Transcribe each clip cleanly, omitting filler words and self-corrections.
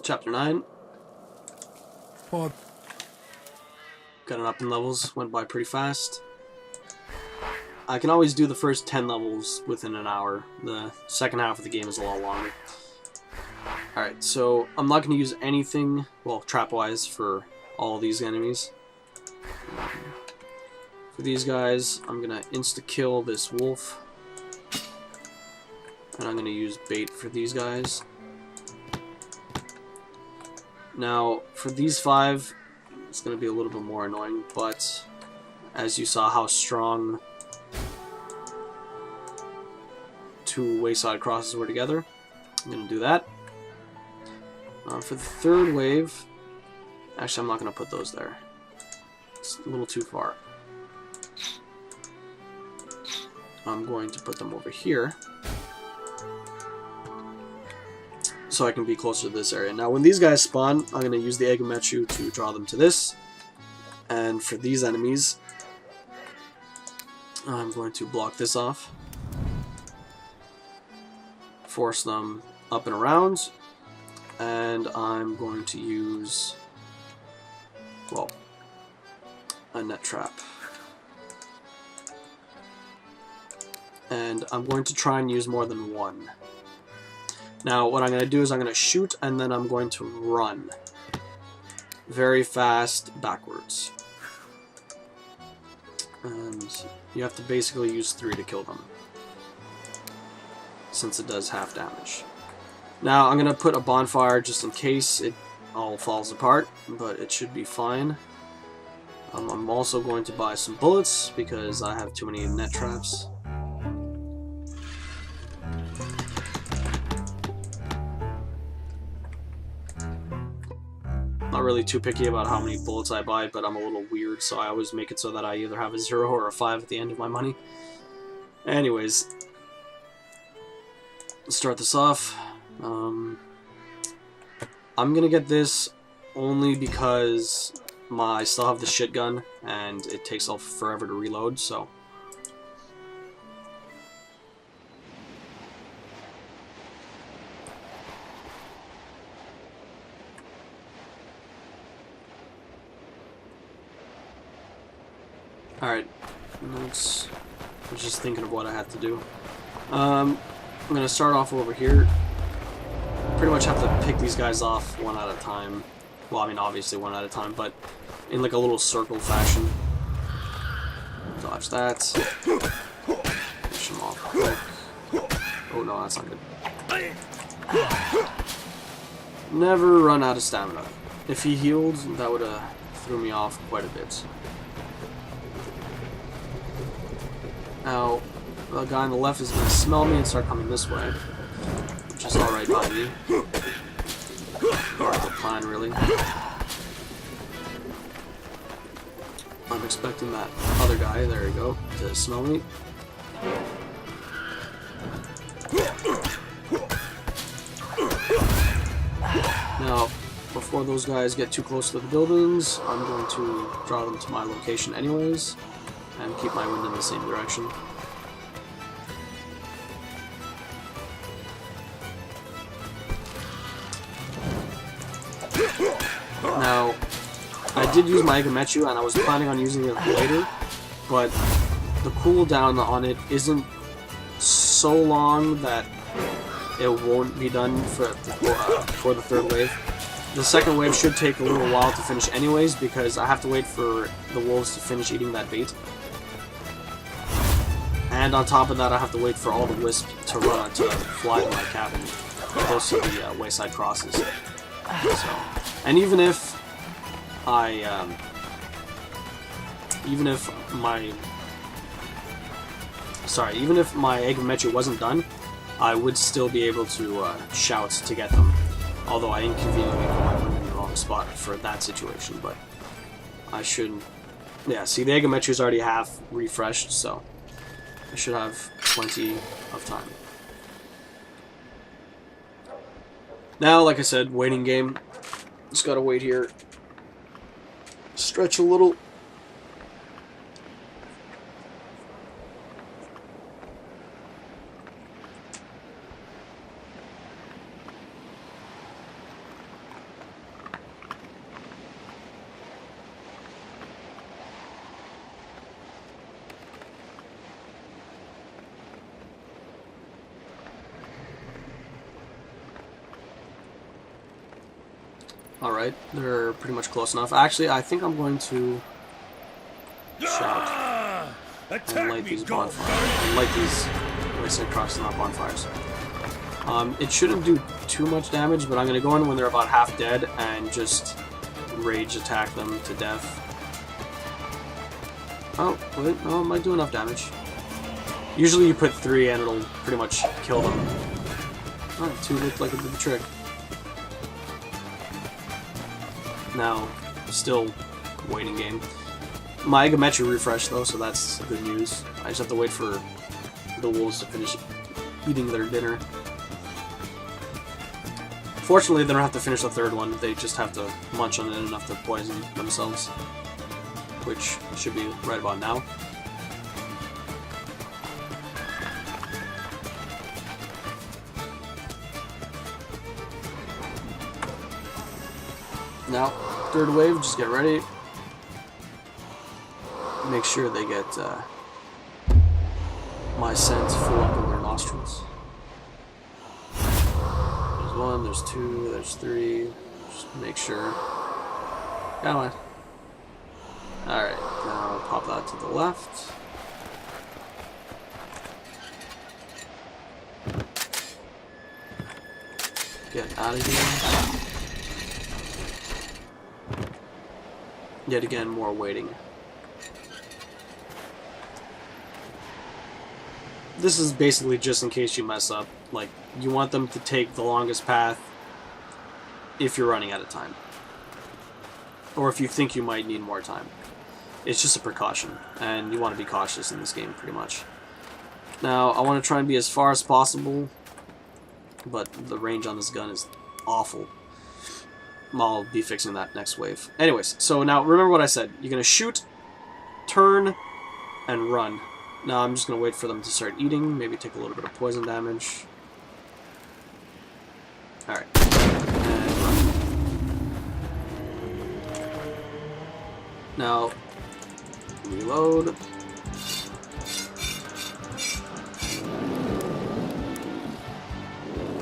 Chapter 9. Pause. Got an up in levels, went by pretty fast. I can always do the first 10 levels within an hour. The second half of the game is a lot longer. Alright, so I'm not going to use anything, well, trap-wise, for all these enemies. For these guys, I'm going to insta-kill this wolf. And I'm going to use bait for these guys. Now, for these 5, it's going to be a little bit more annoying, but as you saw how strong 2 wayside crosses were together, I'm going to do that. For the third wave, actually I'm not going to put those there. It's a little too far. I'm going to put them over here, so I can be closer to this area. Now when these guys spawn, I'm going to use the Egamechu to draw them to this. And for these enemies, I'm going to block this off. Force them up and around. And I'm going to use, well, a net trap. And I'm going to try and use more than one. Now, what I'm going to do is I'm going to shoot, and then I'm going to run very fast backwards. And you have to basically use 3 to kill them, since it does half damage. Now, I'm going to put a bonfire just in case it all falls apart, but it should be fine. I'm also going to buy some bullets, because I have too many net traps. Not really too picky about how many bullets I buy, but I'm a little weird, so I always make it so that I either have a 0 or a 5 at the end of my money. Anyways, let's start this off. I'm gonna get this only because I still have the shit gun, and it takes forever to reload, so... Alright, I was just thinking of what I had to do. I'm going to start off over here. Pretty much have to pick these guys off one at a time. Well, I mean, obviously one at a time, but in like a little circle fashion. Dodge that. Push him off quick. Oh no, that's not good. Never run out of stamina. If he healed, that would have threw me off quite a bit. Now, the guy on the left is going to smell me and start coming this way, which is alright by me. Not the plan, really. I'm expecting that other guy, there we go, to smell me. Now, before those guys get too close to the buildings, I'm going to draw them to my location anyways, and keep my wind in the same direction. Now, I did use my Egamechu, and I was planning on using it later, but the cooldown on it isn't so long that it won't be done for the third wave. The second wave should take a little while to finish anyways, because I have to wait for the wolves to finish eating that bait. And on top of that, I have to wait for all the wisps to fly to my cabin, close to the wayside crosses. So, and even if my Egamechu wasn't done, I would still be able to shout to get them. Although I inconveniently put my wind in the wrong spot for that situation, but I should. Yeah, see, the Egamechu is already half refreshed, so I should have plenty of time. Now, like I said, waiting game. Just gotta wait here. Stretch a little. Alright, they're pretty much close enough. Actually, I think I'm going to shout and light these bonfires. And light these racing trucks, not bonfires. It shouldn't do too much damage, but I'm going to go in when they're about half dead and just rage attack them to death. Oh, wait, no, it might do enough damage. Usually you put 3 and it'll pretty much kill them. Alright, 2 looked like it did the trick. Now, still waiting game. My geometry refreshed though, so that's good news. I just have to wait for the wolves to finish eating their dinner. Fortunately, they don't have to finish the 3rd one, they just have to munch on it enough to poison themselves. Which should be right about now. Now, 3rd wave, just get ready. Make sure they get my scent full up in their nostrils. There's 1, there's 2, there's 3. Just make sure. Come on. Alright, now pop that to the left. Get out of here. Yet again, more waiting. This is basically just in case you mess up. Like, you want them to take the longest path if you're running out of time. Or if you think you might need more time. It's just a precaution, and you want to be cautious in this game, pretty much. Now, I want to try and be as far as possible, but the range on this gun is awful. I'll be fixing that next wave. Anyways, so now, remember what I said. You're going to shoot, turn, and run. Now, I'm just going to wait for them to start eating, maybe take a little bit of poison damage. Alright. And run. Now, reload.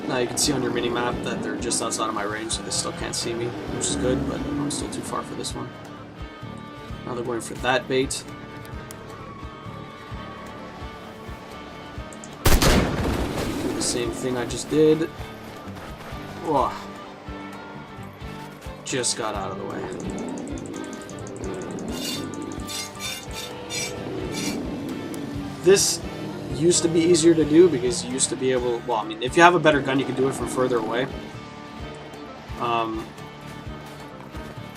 Now you can see on your mini-map that they're just outside of my range, so they still can't see me, which is good, but I'm still too far for this one. Now they're going for that bait. Do the same thing I just did. Whoa. Just got out of the way. This used to be easier to do because you used to be able, well, I mean, if you have a better gun, you can do it from further away.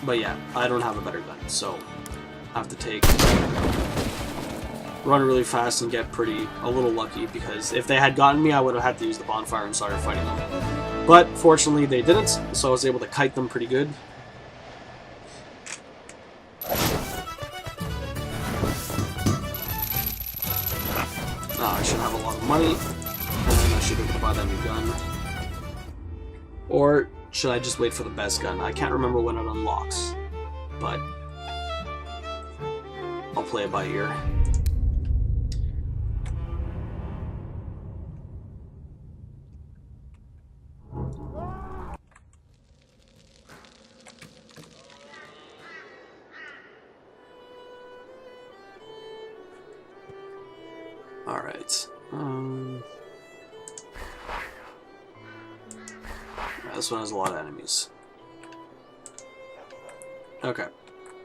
But yeah, I don't have a better gun, so I have to run really fast and get a little lucky, because if they had gotten me, I would have had to use the bonfire and started fighting them. But fortunately, they didn't, so I was able to kite them pretty good. I should have a lot of money, and I should be able to buy that new gun. Or should I just wait for the best gun? I can't remember when it unlocks, but I'll play it by ear. Alright. This one has a lot of enemies. Okay.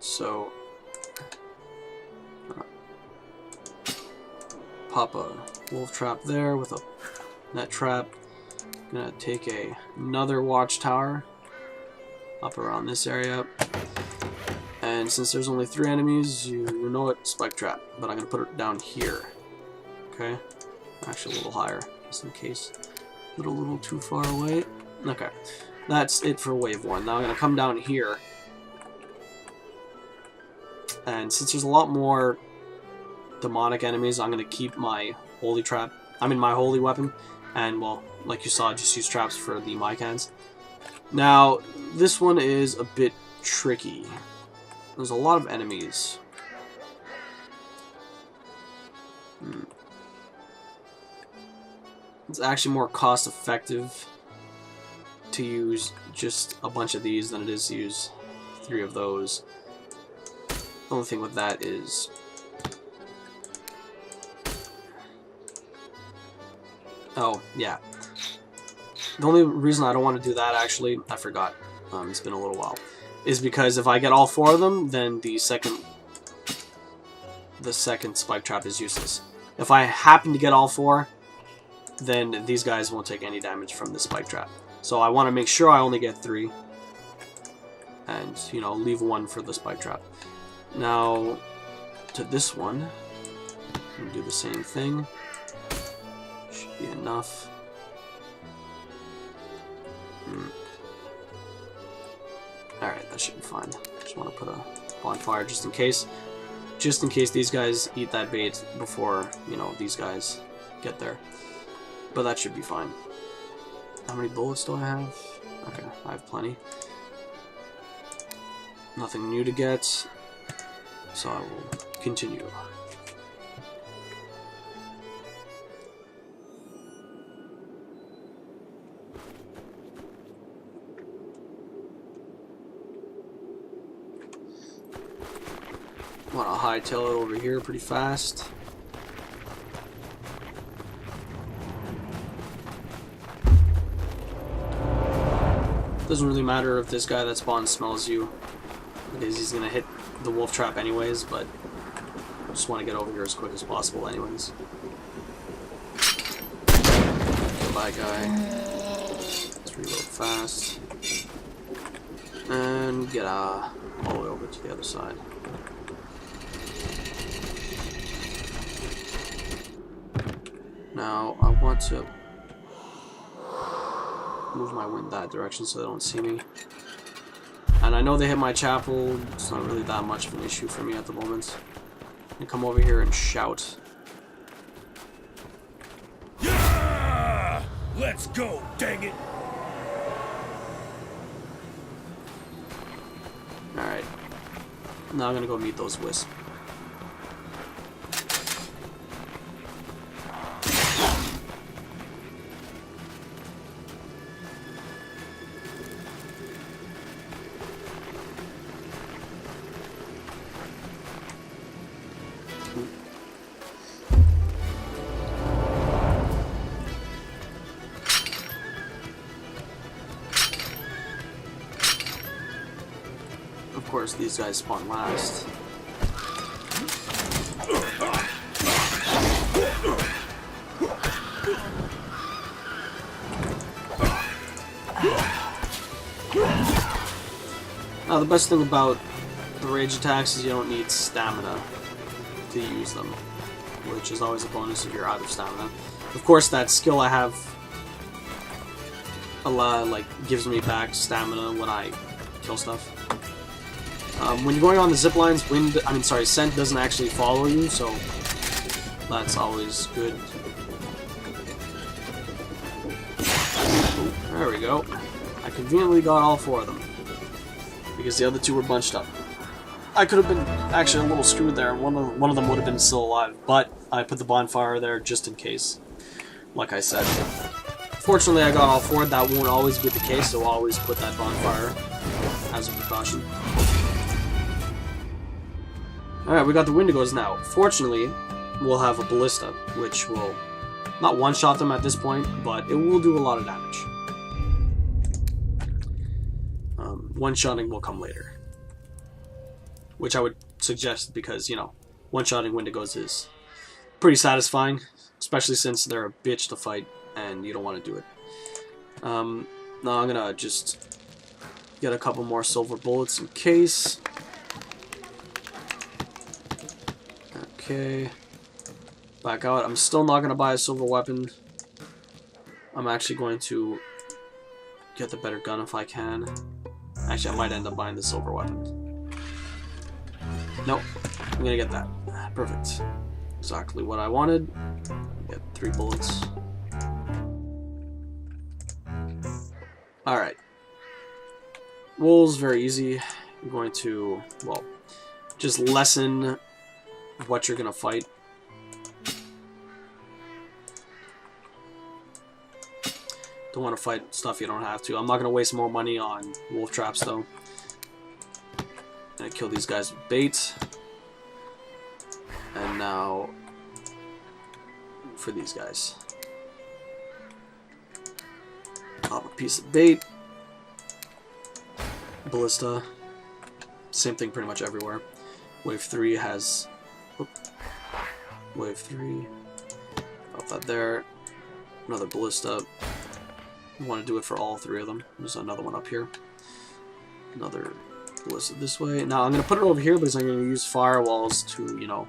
So pop a wolf trap there with a net trap. Gonna take another watchtower up around this area. And since there's only 3 enemies, you know it, spike trap. But I'm gonna put it down here. Okay, actually a little higher, just in case. A little too far away. Okay, that's it for wave 1. Now I'm going to come down here. And since there's a lot more demonic enemies, I'm going to keep my holy weapon. And, well, like you saw, just use traps for the mycans. Now, this one is a bit tricky. There's a lot of enemies. It's actually more cost effective to use just a bunch of these than it is to use 3 of those. The only thing with that is oh, yeah. The only reason I don't want to do that, actually, I forgot, it's been a little while, is because if I get all 4 of them, then the second spike trap is useless. If I happen to get all 4, then these guys won't take any damage from the spike trap. So I want to make sure I only get 3, and, you know, leave 1 for the spike trap. Now, to this one, I'm gonna do the same thing. Should be enough. Alright, that should be fine. Just want to put a bonfire just in case. Just in case these guys eat that bait before, you know, these guys get there. But that should be fine. How many bullets do I have? Okay, I have plenty. Nothing new to get, so I will continue. Want to hightail it over here pretty fast. Doesn't really matter if this guy that spawns smells you, because he's gonna hit the wolf trap anyways, but I just want to get over here as quick as possible anyways. Goodbye, guy. Let's reload fast. And get all the way over to the other side. Now, I want to move my wind that direction so they don't see me. And I know they hit my chapel. It's not really that much of an issue for me at the moment. I can come over here and shout. Yeah! Let's go, dang it! Alright. Now I'm gonna go meet those wisps. Of course, these guys spawn last. Now, the best thing about the rage attacks is you don't need stamina to use them, which is always a bonus if you're out of stamina. Of course, that skill I have gives me back stamina when I kill stuff. When you're going on the zip lines, scent doesn't actually follow you, so that's always good. There we go. I conveniently got all 4 of them, because the other 2 were bunched up. I could have been actually a little screwed there, and one of them would have been still alive, but I put the bonfire there just in case, like I said. Fortunately, I got all 4. That won't always be the case, so I'll always put that bonfire as a precaution. Alright, we got the Wendigos now. Fortunately, we'll have a ballista, which will not one-shot them at this point, but it will do a lot of damage. One-shotting will come later, which I would suggest because, you know, one-shotting Wendigos is pretty satisfying, especially since they're a bitch to fight and you don't want to do it. Now I'm gonna just get a couple more silver bullets in case. Okay, back out. I'm still not gonna buy a silver weapon. I'm actually going to get the better gun if I can. Actually, I might end up buying the silver weapon. Nope, I'm gonna get that. Perfect. Exactly what I wanted. Get 3 bullets. Alright. Wolves, very easy. I'm going to, well, just lessen what you're gonna fight. Don't want to fight stuff you don't have to. I'm not going to waste more money on wolf traps, though. Gonna kill these guys with bait. And now for these guys. Pop a piece of bait. Ballista. Same thing pretty much everywhere. Wave 3 has... Whoop. Wave 3. Pop that there. Another ballista. I want to do it for all 3 of them. There's another one up here. Another ballista this way. Now I'm going to put it over here because I'm going to use firewalls to, you know,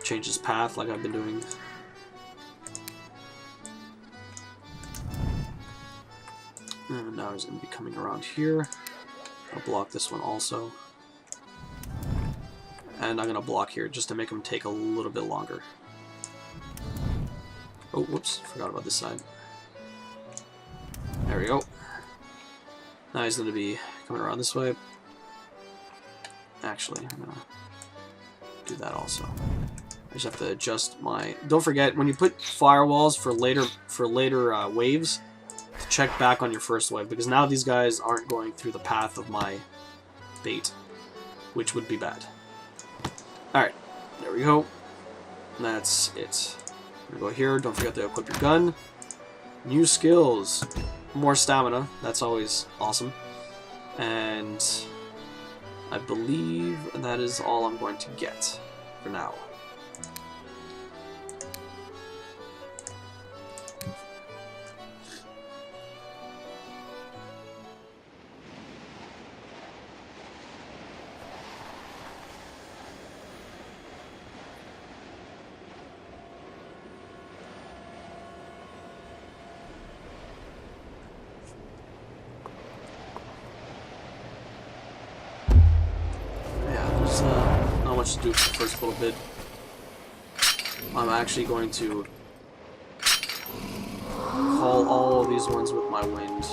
change his path like I've been doing. And now he's going to be coming around here. I'll block this one also. And I'm going to block here just to make him take a little bit longer. Oh, whoops. Forgot about this side. There we go. Now he's going to be coming around this way. Actually, I'm going to do that also. I just have to adjust my... Don't forget, when you put firewalls for later waves, to check back on your first wave, because now these guys aren't going through the path of my bait, which would be bad. Alright, there we go. That's it. I'm going to go here. Don't forget to equip your gun. New skills. More stamina. That's always awesome. And I believe that is all I'm going to get for now. Not much to do for the first little bit. I'm actually going to call all of these ones with my wind.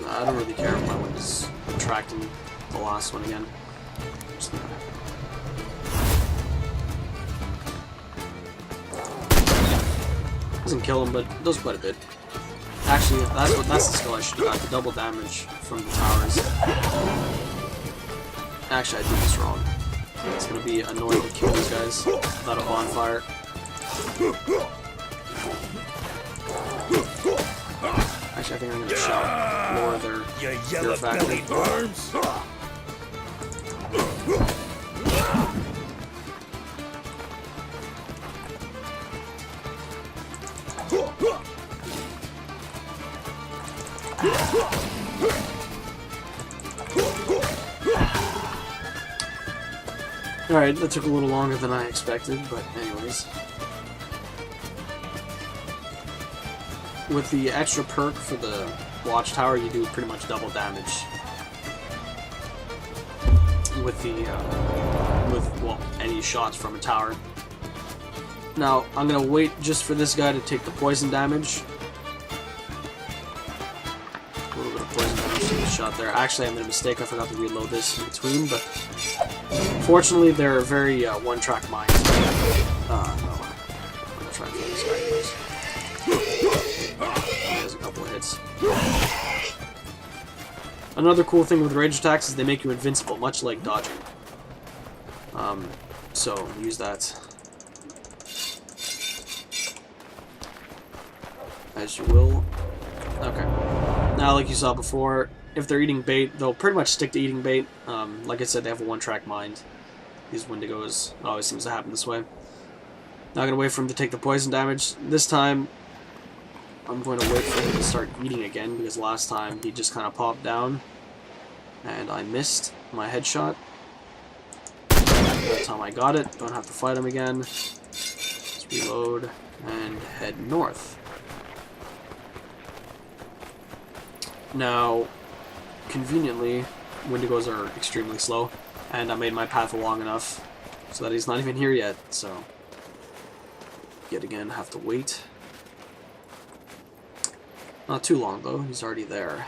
I don't really care if my wind is attracting the last one again. Just gonna... Doesn't kill him, but it does quite a bit. Actually, that's the skill I should have got, the double damage from the towers. Actually, I did this wrong. It's gonna be annoying to kill these guys without a bonfire. Actually, I think I'm gonna shout more their factory. Alright, that took a little longer than I expected, but anyways. With the extra perk for the watchtower, you do pretty much double damage. With the, well, any shots from a tower. Now, I'm gonna wait just for this guy to take the poison damage. A little bit of poison damage to the shot there. Actually, I made a mistake. I forgot to reload this in between, but fortunately, they're very one-track minds. No. I'm gonna try and kill this guy anyways. He has a couple of hits. Another cool thing with rage attacks is they make you invincible, much like dodging. So, use that as you will. Okay. Now, like you saw before, if they're eating bait, they'll pretty much stick to eating bait. Like I said, they have a one-track mind. These Wendigos, it always seems to happen this way. Now I'm going to wait for him to take the poison damage. This time, I'm going to wait for him to start eating again, because last time he just kind of popped down, and I missed my headshot. That time I got it. Don't have to fight him again. Let's reload and head north. Now, conveniently, Wendigos are extremely slow, and I made my path long enough so that he's not even here yet, so yet again have to wait. Not too long though, he's already there.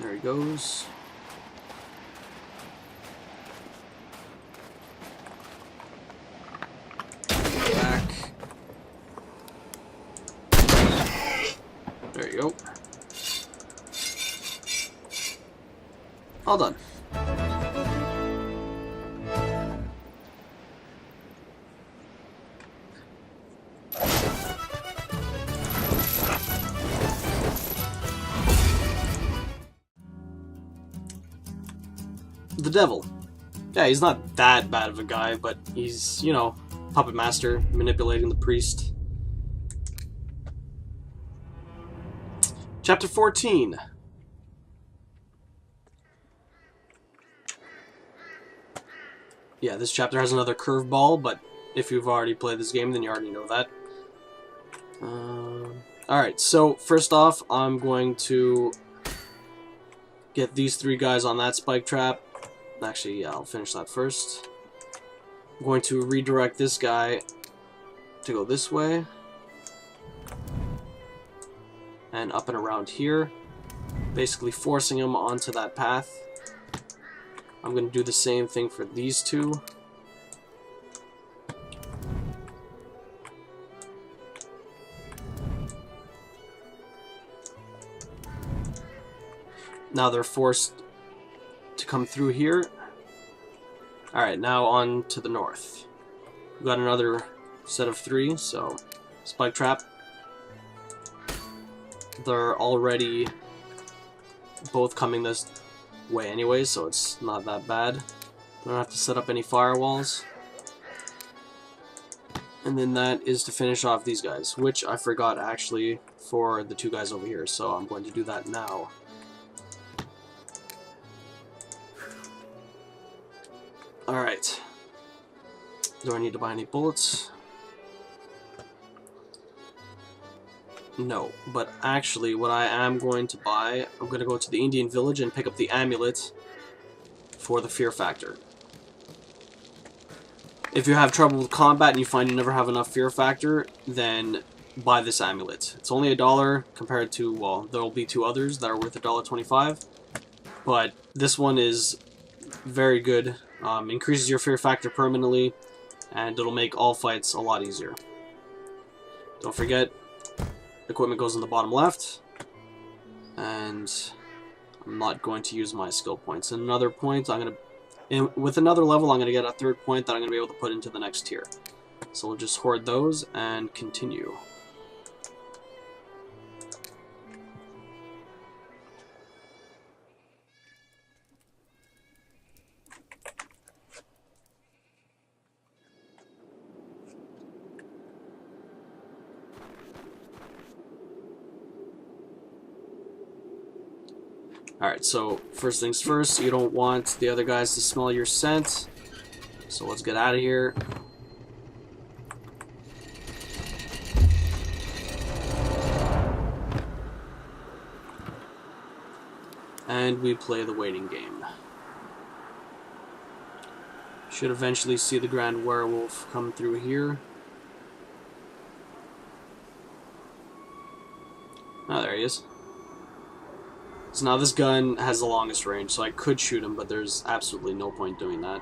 There he goes. Back. There you go. All done. The devil. Yeah, he's not that bad of a guy, but he's, you know, puppet master, manipulating the priest. Chapter 14. Yeah, this chapter has another curveball, but if you've already played this game, then you already know that. Alright, so first off, I'm going to get these three guys on that spike trap. Actually, yeah, I'll finish that first. I'm going to redirect this guy to go this way. And up and around here. Basically forcing him onto that path. I'm going to do the same thing for these two. Now they're forced to come through here. Alright, now on to the north. We've got another set of three, so spike trap. They're already both coming this way anyway, so it's not that bad. Don't have to set up any firewalls. And then that is to finish off these guys, which I forgot actually for the two guys over here, so I'm going to do that now. Alright. Do I need to buy any bullets? No, but actually what I am going to buy, I'm going to go to the Indian village and pick up the amulet for the fear factor. If you have trouble with combat and you find you never have enough fear factor, then buy this amulet. It's only $1 compared to, well, there will be two others that are worth $1.25, but this one is very good. Increases your fear factor permanently, and it'll make all fights a lot easier. Don't forget, equipment goes in the bottom left, and I'm not going to use my skill points. And another point, with another level, I'm going to get a third point that I'm going to be able to put into the next tier. So we'll just hoard those and continue. Alright, so first things first, you don't want the other guys to smell your scent. So let's get out of here. And we play the waiting game. Should eventually see the Grand Werewolf come through here. Oh, there he is. So now this gun has the longest range, so I could shoot him, but there's absolutely no point doing that.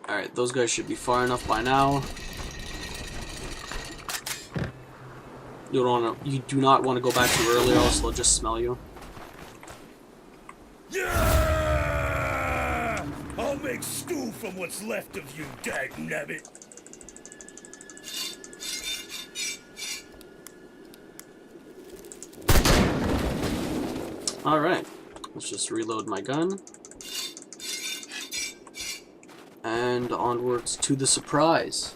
Alright, those guys should be far enough by now. You do not want to go back too early, or else they'll just smell you. Yeah! I'll make stew from what's left of you, dagnabbit. Alright, let's just reload my gun. And onwards to the surprise.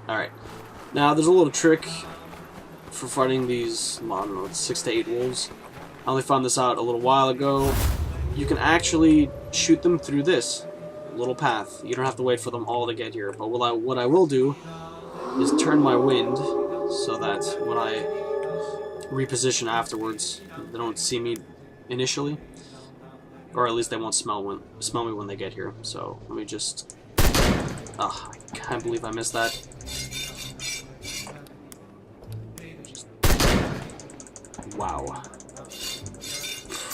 Alright, now there's a little trick for fighting these, well, I don't know, it's 6 to 8 wolves. I only found this out a little while ago. You can actually shoot them through this. little path. You don't have to wait for them all to get here. But what I will do is turn my wind so that when I reposition afterwards, they don't see me initially, or at least they won't smell me when they get here. So let me just. I can't believe I missed that. Wow.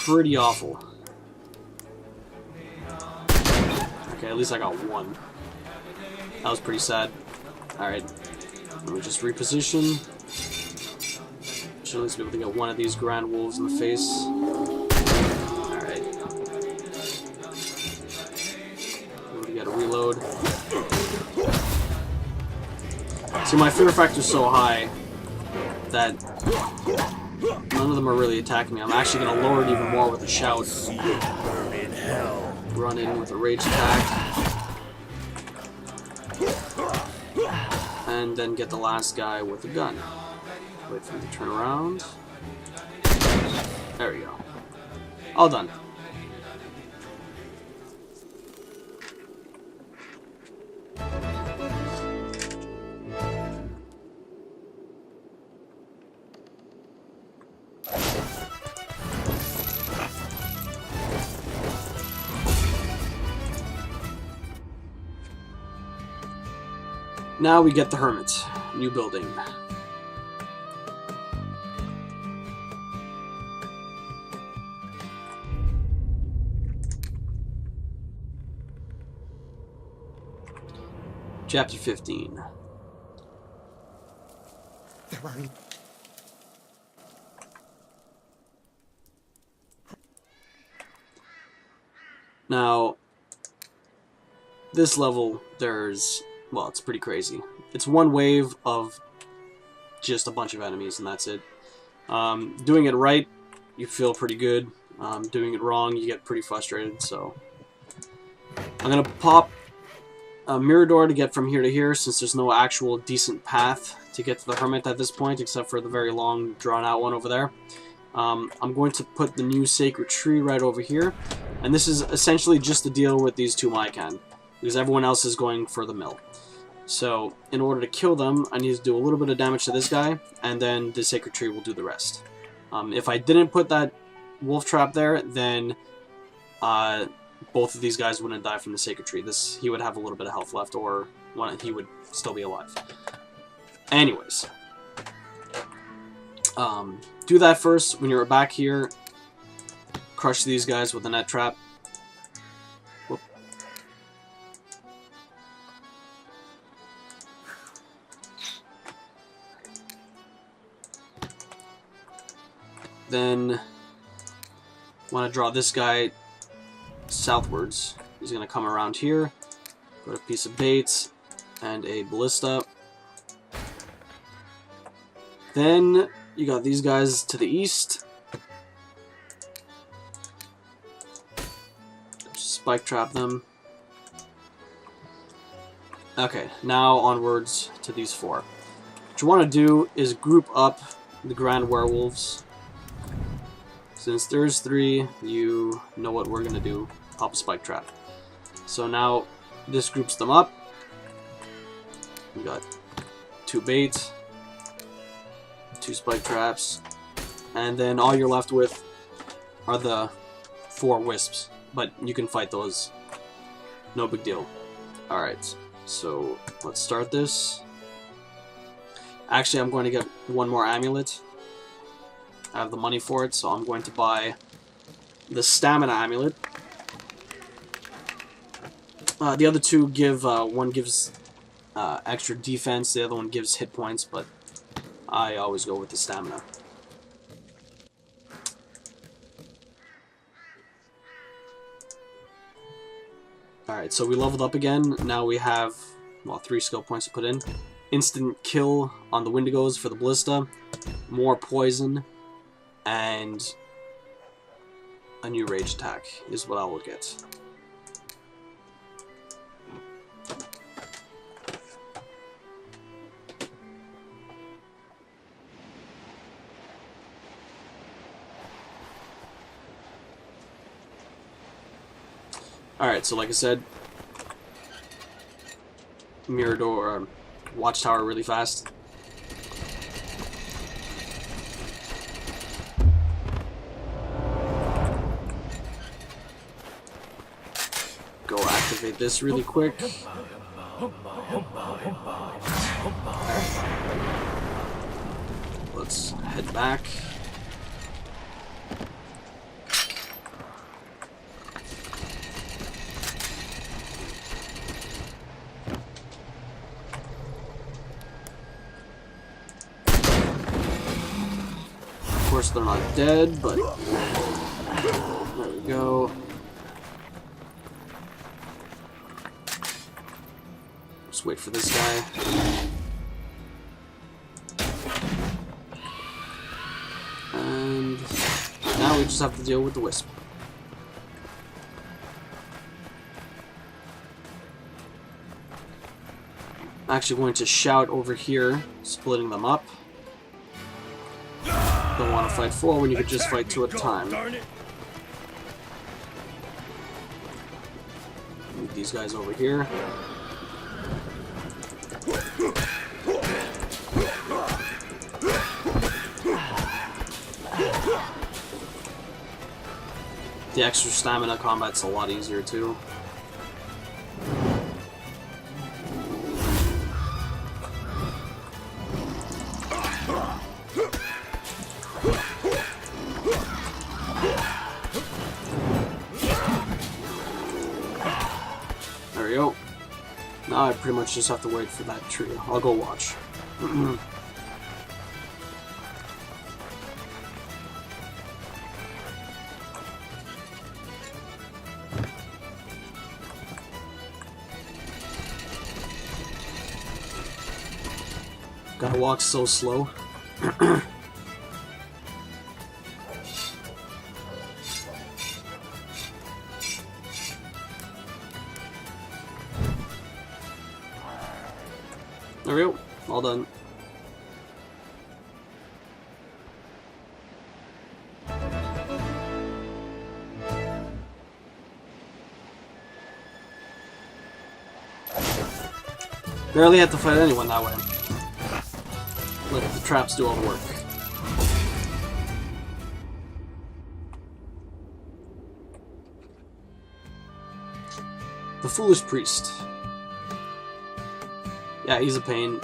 Pretty awful. Okay, at least I got one. That was pretty sad. Alright. Let me just reposition. Should at least be able to get one of these Grand Wolves in the face. Alright. We gotta reload. See, my fear factor is so high that none of them are really attacking me. I'm actually going to lower it even more with a shout. Run in with a rage attack. And then get the last guy with a gun. Wait for him to turn around. There we go. All done. Now we get the Hermit. New building. Chapter 15. Now, this level, well, it's pretty crazy. It's one wave of just a bunch of enemies, and that's it. Doing it right, you feel pretty good. Doing it wrong, you get pretty frustrated, so... I'm gonna pop a mirror door to get from here to here, since there's no actual decent path to get to the Hermit at this point, except for the very long, drawn-out one over there. I'm going to put the new Sacred Tree right over here, and this is essentially just to deal with these two Mycan, because everyone else is going for the mill. So, in order to kill them, I need to do a little bit of damage to this guy, and then the Sacred Tree will do the rest. If I didn't put that wolf trap there, then both of these guys wouldn't die from the Sacred Tree. He would have a little bit of health left, or he would still be alive. Anyways. Do that first. When you're back here, crush these guys with a net trap. Whoop. Then, want to draw this guy southwards. He's going to come around here, put a piece of bait and a ballista. Then you got these guys to the east. Just spike trap them. Okay, now onwards to these four. What you want to do is group up the Grand Werewolves. Since there's three, you know what we're going to do. Pop a spike trap. So now this groups them up. We got two baits, two spike traps, and then all you're left with are the four wisps. But you can fight those. No big deal. Alright, so let's start this. Actually, I'm going to get one more amulet. I have the money for it, so I'm going to buy the stamina amulet. The other two give, one gives extra defense, the other one gives hit points, but I always go with the stamina. Alright, so we leveled up again. Now we have, well, 3 skill points to put in. Instant kill on the Wendigos for the ballista, more poison, and a new rage attack is what I will get. Alright, so like I said, mirror door, watchtower really fast. Go activate this really quick. Let's head back. Of course they're not dead, but there we go. Just wait for this guy. And now we just have to deal with the wisp. I'm actually going to shout over here, splitting them up. Don't want to fight 4 when you could just fight 2 at a time. Move these guys over here. The extra stamina combat's a lot easier too. There we go. Now I pretty much just have to wait for that tree. I'll go watch. Gotta walk so slow. There we go. All done. Barely had to fight anyone that way. Let the traps do all the work. The Foolish Priest. Yeah, he's a pain.